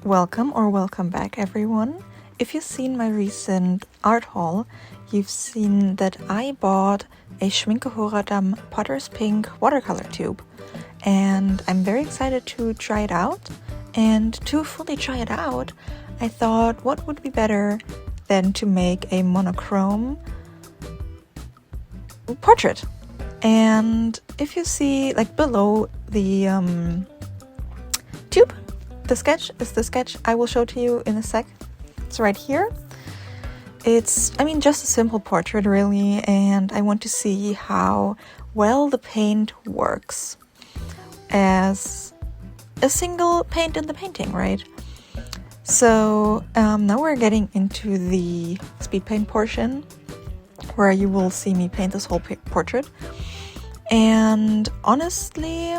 Welcome back everyone. If you've seen my recent art haul, you've seen that I bought a Schmincke Horadam Potters Pink watercolor tube, and I'm very excited to try it out. And to fully try it out, I thought what would be better than to make a monochrome portrait. And if you see like below the tube, the sketch is the sketch I will show to you in a sec. It's right here. It's, just a simple portrait really, and I want to see how well the paint works as a single paint in the painting, right? So now we're getting into the speed paint portion where you will see me paint this whole portrait. And honestly,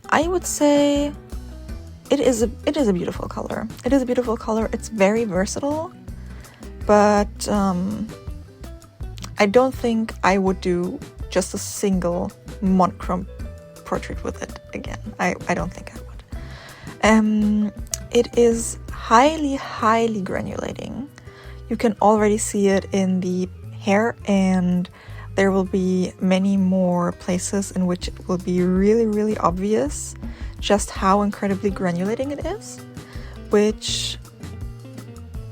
I would say it is a beautiful color. It is a beautiful color. It's very versatile, but I don't think I would do just a single monochrome portrait with it again. I don't think I would. It is highly granulating. You can already see it in the hair, and there will be many more places in which it will be really obvious just how incredibly granulating it is, which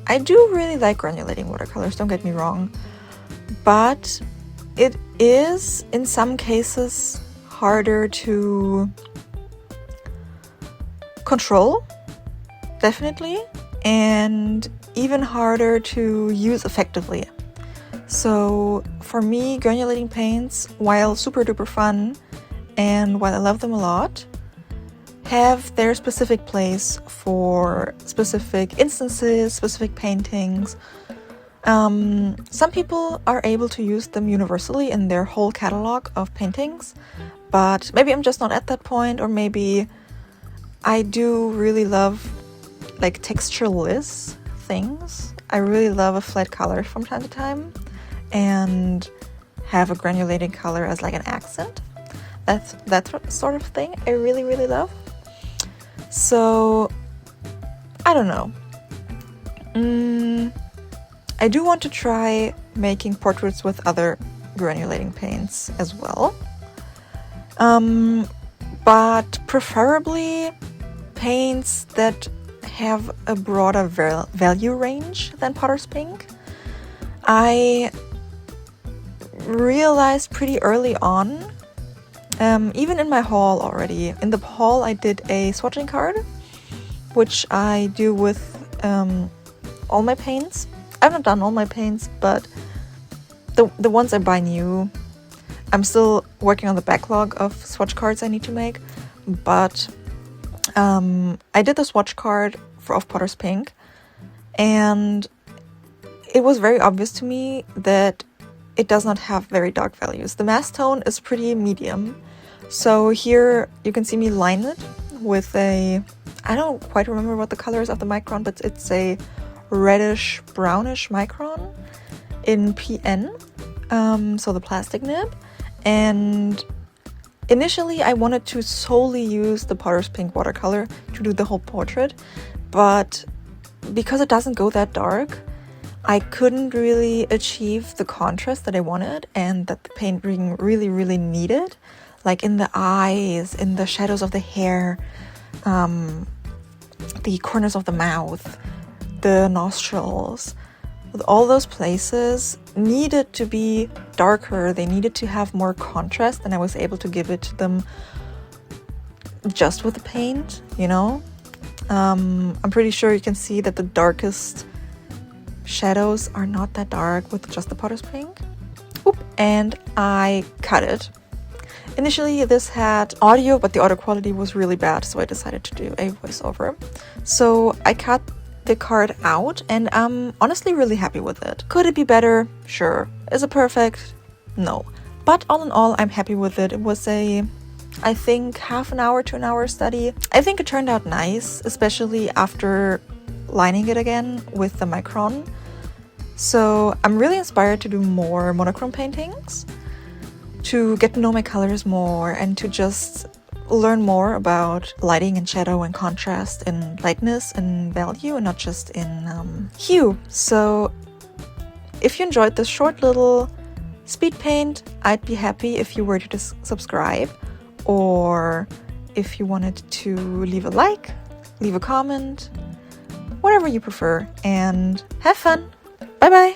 I do really like granulating watercolors, don't get me wrong, but it is in some cases harder to control, definitely, and even harder to use effectively. So for me, granulating paints, while super duper fun and while I love them a lot, have their specific place for specific instances, specific paintings. Some people are able to use them universally in their whole catalog of paintings, but maybe I'm just not at that point, or maybe I do really love like textureless things. I really love a flat color from time to time and have a granulating color as like an accent. That's that sort of thing I really love. So I don't know. I do want to try making portraits with other granulating paints as well, but preferably paints that have a broader value range than Potters Pink. I realized pretty early on, even in my haul already. In the haul I did a swatching card, which I do with all my paints. I've not done all my paints, but the ones I buy new, I'm still working on the backlog of swatch cards I need to make, but I did the swatch card of Potters Pink, and it was very obvious to me that it does not have very dark values. The mass tone is pretty medium. So here you can see me line it with a, I don't quite remember what the color is of the micron, but it's a reddish brownish micron in PN, so the plastic nib. And initially I wanted to solely use the Potters Pink watercolor to do the whole portrait, but because it doesn't go that dark, I couldn't really achieve the contrast that I wanted and that the painting really needed, like in the eyes, in the shadows of the hair, the corners of the mouth, the nostrils. All those places needed to be darker. They needed to have more contrast, and I was able to give it to them just with the paint, I'm pretty sure you can see that the darkest shadows are not that dark with just the Potters Pink. And I cut it. Initially this had audio, but the audio quality was really bad, so I decided to do a voiceover. So I cut the card out, and I'm honestly really happy with it. Could it be better? Sure. Is it perfect? No. But all in all, I'm happy with it. It was I think half an hour to an hour study. I think it turned out nice, especially after lining it again with the micron. So I'm really inspired to do more monochrome paintings, to get to know my colors more, and to just learn more about lighting and shadow and contrast and lightness and value and not just in hue. So if you enjoyed this short little speed paint, I'd be happy if you were to subscribe, or if you wanted to leave a like, leave a comment, whatever you prefer, and have fun. Bye bye!